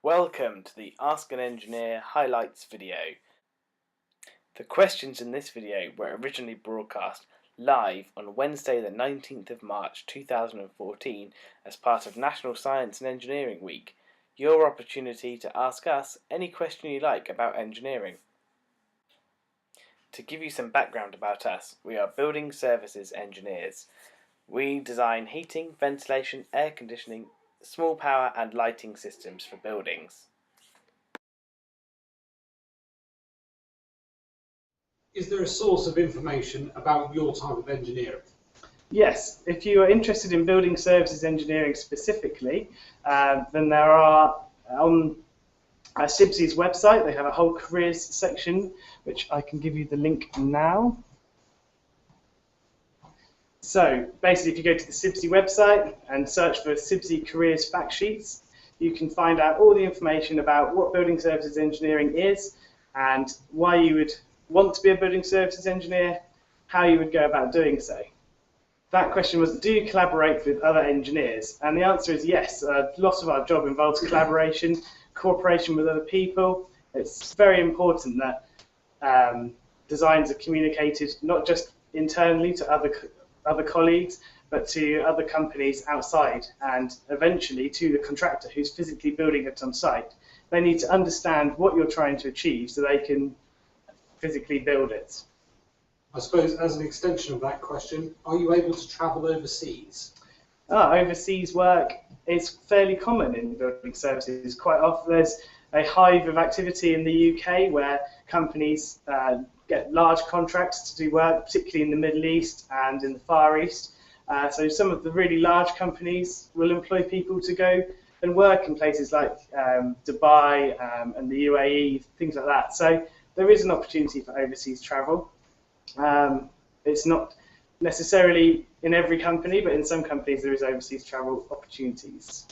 Welcome to the Ask an Engineer highlights video. The questions in this video were originally broadcast live on Wednesday the 19th of March 2014 as part of National Science and Engineering Week. Your opportunity to ask us any question you like about engineering. To give you some background about us, we are building services engineers. We design heating, ventilation, air conditioning, small power and lighting systems for buildings. Is there a source of information about your type of engineering? Yes, if you are interested in building services engineering specifically, then there are on CIBSE's website, they have a whole careers section, which I can give you the link now. So basically, if you go to the CIBSE website and search for CIBSE careers fact sheets, you can find out all the information about what building services engineering is and why you would want to be a building services engineer, how you would go about doing so. That question was, do you collaborate with other engineers? And the answer is yes. Lots of our job involves collaboration, cooperation with other people. It's very important that designs are communicated not just internally to other colleagues, but to other companies outside and eventually to the contractor who's physically building it on site. They need to understand what you're trying to achieve so they can physically build it. I suppose as an extension of that question, are you able to travel overseas? Overseas work is fairly common in building services. Quite often there's a hive of activity in the UK where companies get large contracts to do work, particularly in the Middle East and in the Far East. So some of the really large companies will employ people to go and work in places like Dubai and the UAE, things like that. So there is an opportunity for overseas travel. It's not necessarily in every company, but in some companies there is overseas travel opportunities.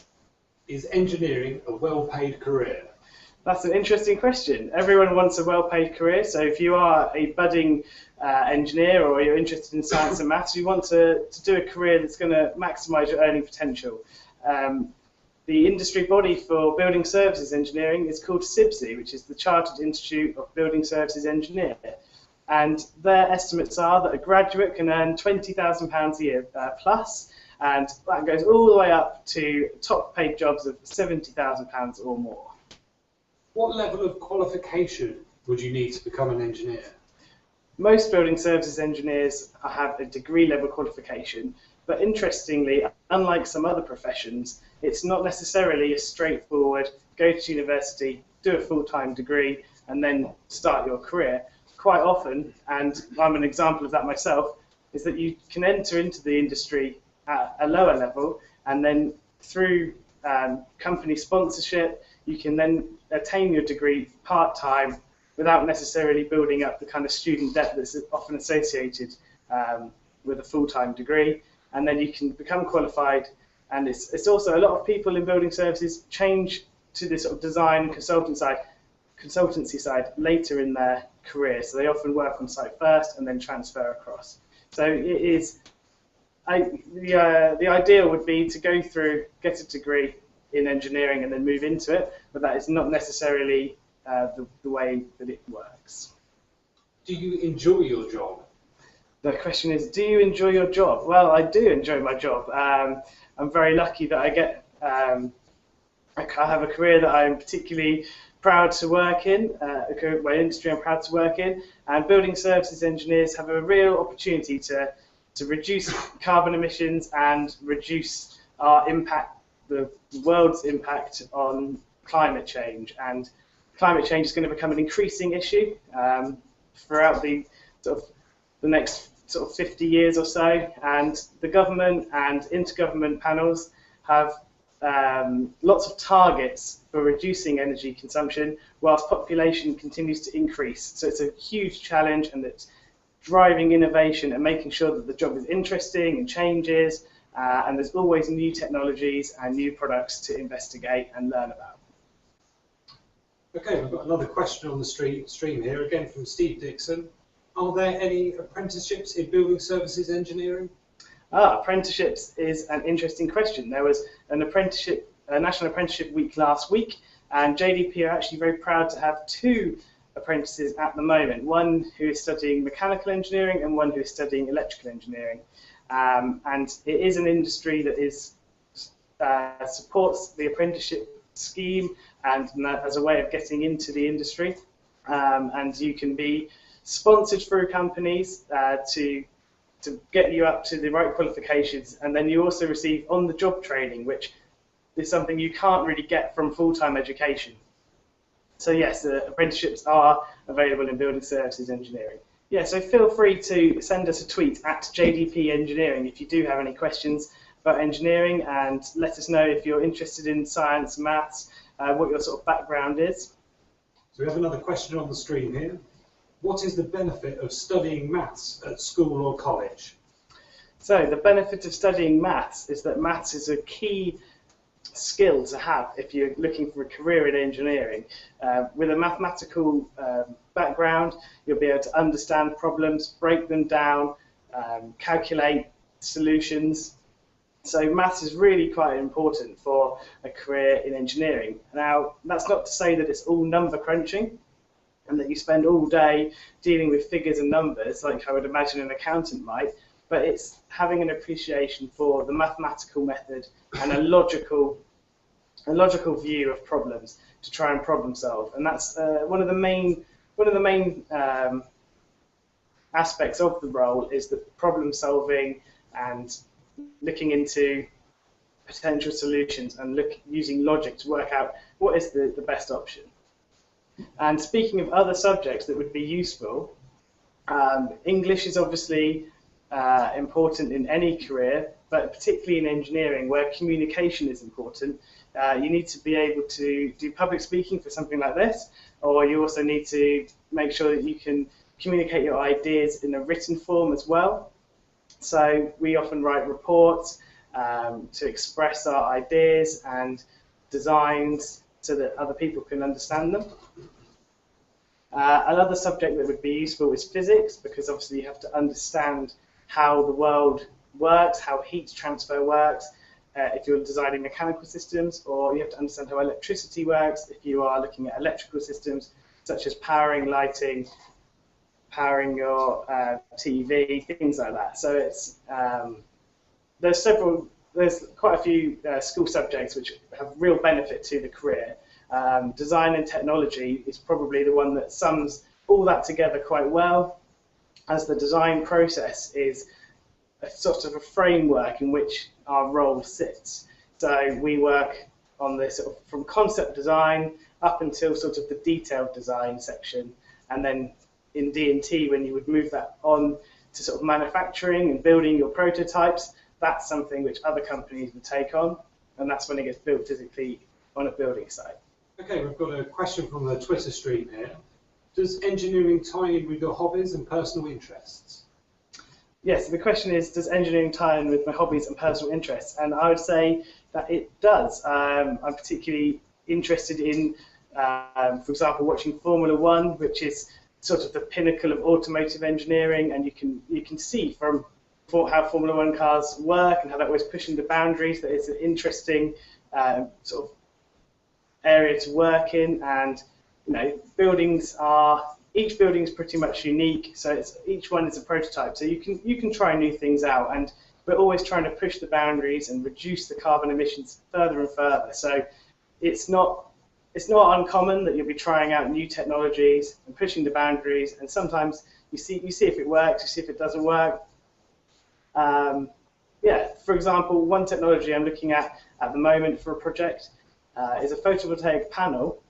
Is engineering a well-paid career? That's an interesting question. Everyone wants a well-paid career, so if you are a budding engineer or you're interested in science and maths, you want to do a career that's going to maximise your earning potential. The industry body for building services engineering is called CIBSE, which is the Chartered Institute of Building Services Engineer. And their estimates are that a graduate can earn £20,000 a year plus, and that goes all the way up to top paid jobs of £70,000 or more. What level of qualification would you need to become an engineer? Most building services engineers have a degree level qualification, but interestingly, unlike some other professions, it's not necessarily a straightforward go to university, do a full-time degree, and then start your career. Quite often, and I'm an example of that myself, is that you can enter into the industry at a lower level, and then through company sponsorship, you can then attain your degree part-time without necessarily building up the kind of student debt that's often associated with a full-time degree, and then you can become qualified. And it's also a lot of people in building services change to this sort of design consultancy side later in their career. So they often work on site first and then transfer across. So it is, the ideal would be to go through, get a degree in engineering and then move into it, but that is not necessarily the way that it works. Do you enjoy your job? The question is, do you enjoy your job? Well, I do enjoy my job. I'm very lucky that I have a career that I'm particularly proud to work in, my industry I'm proud to work in, and building services engineers have a real opportunity to reduce carbon emissions and reduce our impact, the world's impact on climate change. And climate change is going to become an increasing issue throughout the next 50 years or so, and the government and intergovernment panels have lots of targets for reducing energy consumption whilst population continues to increase. So it's a huge challenge, and it's driving innovation and making sure that the job is interesting and changes, and there's always new technologies and new products to investigate and learn about. Okay, we've got another question on the stream here, again from Steve Dixon. Are there any apprenticeships in building services engineering? Apprenticeships is an interesting question. There was an apprenticeship, a National Apprenticeship Week last week, And JDP are actually very proud to have two apprentices at the moment, one who is studying mechanical engineering and one who is studying electrical engineering. And it is an industry that is supports the apprenticeship scheme and as a way of getting into the industry. And you can be sponsored through companies to get you up to the right qualifications, and then you also receive on-the-job training, which is something you can't really get from full-time education. So yes, the apprenticeships are available in building services engineering. Yeah, so feel free to send us a tweet at JDP Engineering if you do have any questions about engineering, and let us know if you're interested in science, maths, what your sort of background is. So we have another question on the screen here. What is the benefit of studying maths at school or college? So the benefit of studying maths is that maths is a key skill to have if you're looking for a career in engineering. With a mathematical background, you'll be able to understand problems, break them down, calculate solutions. So maths is really quite important for a career in engineering. Now, that's not to say that it's all number crunching and that you spend all day dealing with figures and numbers like I would imagine an accountant might, but it's having an appreciation for the mathematical method and a logical view of problems to try and problem solve. And that's one of the main aspects of the role is the problem solving and looking into potential solutions and using logic to work out what is the best option. And speaking of other subjects that would be useful, English is obviously important in any career, but particularly in engineering where communication is important. You need to be able to do public speaking for something like this, or you also need to make sure that you can communicate your ideas in a written form as well. So we often write reports to express our ideas and designs so that other people can understand them. Another subject that would be useful is physics, because obviously you have to understand how the world works, how heat transfer works, if you're designing mechanical systems, or you have to understand how electricity works if you are looking at electrical systems, such as powering, lighting, powering your TV, things like that. So it's there's quite a few school subjects which have real benefit to the career. Design and technology is probably the one that sums all that together quite well, as the design process is a sort of a framework in which our role sits. So we work on this sort of from concept design up until sort of the detailed design section, and then in D&T, when you would move that on to sort of manufacturing and building your prototypes, that's something which other companies would take on, and that's when it gets built physically on a building site. Okay, we've got a question from the Twitter stream here. Does engineering tie in with your hobbies and personal interests? Yes, the question is, does engineering tie in with my hobbies and personal interests? And I would say that it does. I'm particularly interested in, for example, watching Formula One, which is sort of the pinnacle of automotive engineering, and you can see from how Formula One cars work and how that was pushing the boundaries, that it's an interesting sort of area to work in. And each building is pretty much unique, so each one is a prototype, so you can try new things out, and we're always trying to push the boundaries and reduce the carbon emissions further and further. So it's not uncommon that you'll be trying out new technologies and pushing the boundaries, and sometimes you see if it works, you see if it doesn't work. For example, one technology I'm looking at the moment for a project is a photovoltaic panel,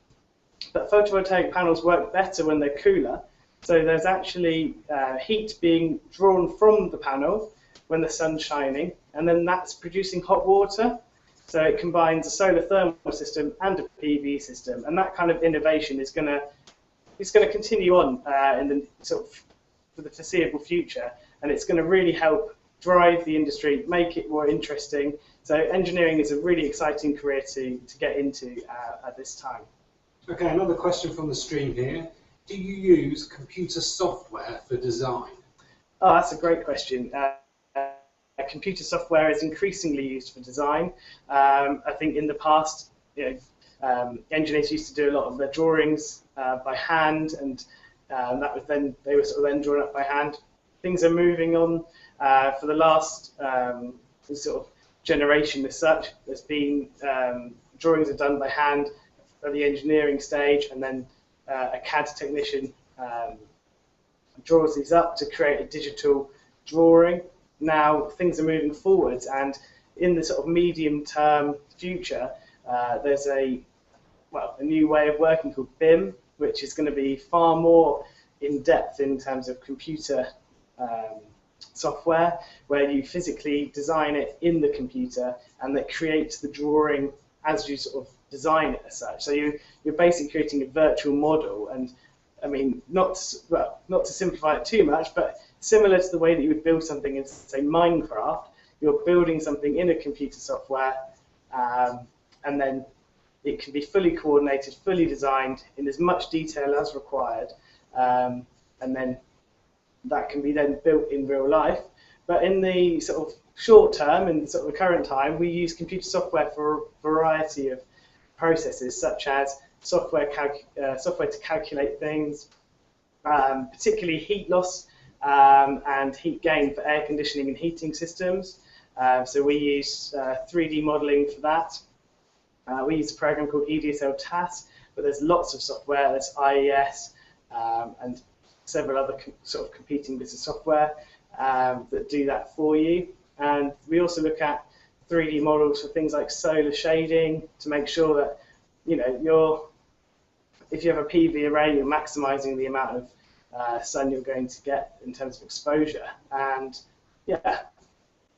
but photovoltaic panels work better when they're cooler. So there's actually heat being drawn from the panel when the sun's shining, and then that's producing hot water. So it combines a solar thermal system and a PV system, and that kind of innovation is going to continue on in the sort of for the foreseeable future, and it's going to really help drive the industry, make it more interesting. So engineering is a really exciting career to get into at this time. Okay, another question from the stream here. Do you use computer software for design? Oh, that's a great question. Computer software is increasingly used for design. I think in the past, engineers used to do a lot of their drawings by hand, and that was then they were sort of then drawn up by hand. Things are moving on for the last sort of generation as such. There's been drawings are done by hand at the engineering stage, and then a CAD technician draws these up to create a digital drawing. Now things are moving forwards, and in the sort of medium-term future, there's a new way of working called BIM, which is going to be far more in depth in terms of computer software, where you physically design it in the computer, and that creates the drawing as you sort of design it as such. So you're basically creating a virtual model, and I mean, not to simplify it too much, but similar to the way that you would build something in, say, Minecraft, you're building something in a computer software, and then it can be fully coordinated, fully designed in as much detail as required, and then that can be then built in real life. But in the sort of short term, in sort of the current time, we use computer software for a variety of processes, such as software to calculate things, particularly heat loss and heat gain for air conditioning and heating systems. So we use 3D modeling for that. We use a program called EDSL TAS, but there's lots of software. There's IES and several other sort of competing bits of software that do that for you. And we also look at 3D models for things like solar shading to make sure that, you know, if you have a PV array, you're maximizing the amount of sun you're going to get in terms of exposure. And yeah,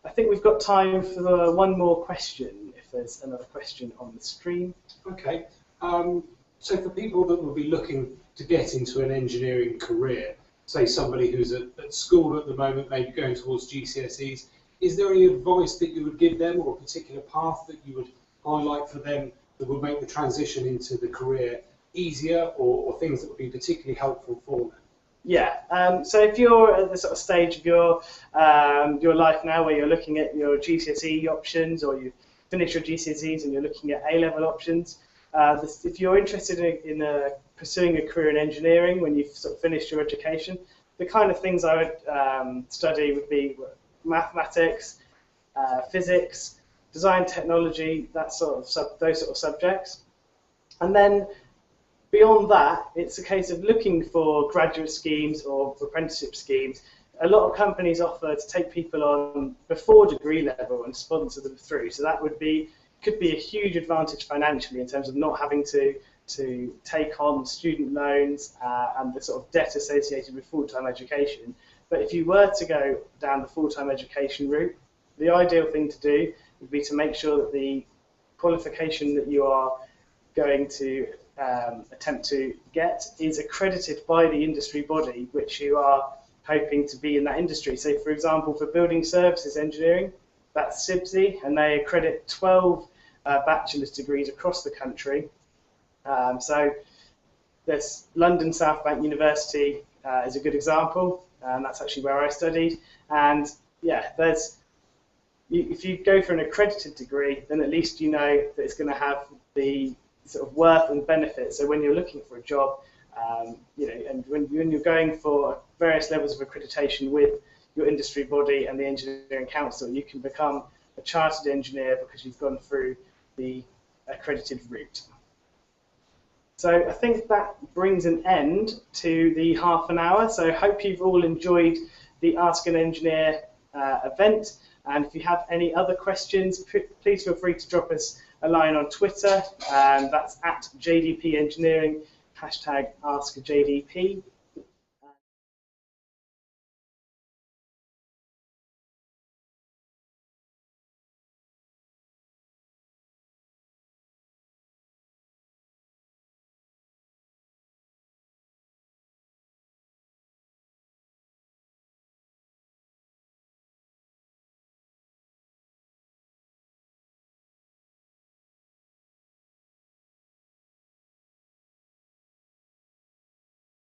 I think we've got time for one more question, if there's another question on the stream. Okay. So for people that will be looking to get into an engineering career, say somebody who's at school at the moment, maybe going towards GCSEs, is there any advice that you would give them, or a particular path that you would highlight for them that would make the transition into the career easier, or things that would be particularly helpful for them? Yeah, so if you're at the sort of stage of your life now where you're looking at your GCSE options, or you've finished your GCSEs and you're looking at A-level options, if you're interested in pursuing a career in engineering when you've sort of finished your education, the kind of things I would study would be mathematics, physics, design technology, those sort of subjects. And then beyond that, it's a case of looking for graduate schemes or apprenticeship schemes. A lot of companies offer to take people on before degree level and sponsor them through. So that could be a huge advantage financially in terms of not having to take on student loans and the sort of debt associated with full-time education. But if you were to go down the full-time education route, the ideal thing to do would be to make sure that the qualification that you are going to attempt to get is accredited by the industry body which you are hoping to be in that industry. So, for example, for building services engineering, that's SIBSE, and they accredit 12 bachelor's degrees across the country. So there's London South Bank University is a good example, and that's actually where I studied. And yeah, if you go for an accredited degree, then at least you know that it's going to have the sort of worth and benefit. So when you're looking for a job, you know, and when you're going for various levels of accreditation with your industry body and the engineering council, you can become a chartered engineer because you've gone through the accredited route. So I think that brings an end to the half an hour. So I hope you've all enjoyed the Ask an Engineer event. And if you have any other questions, please feel free to drop us a line on Twitter, and that's at JDP Engineering, #AskJDP.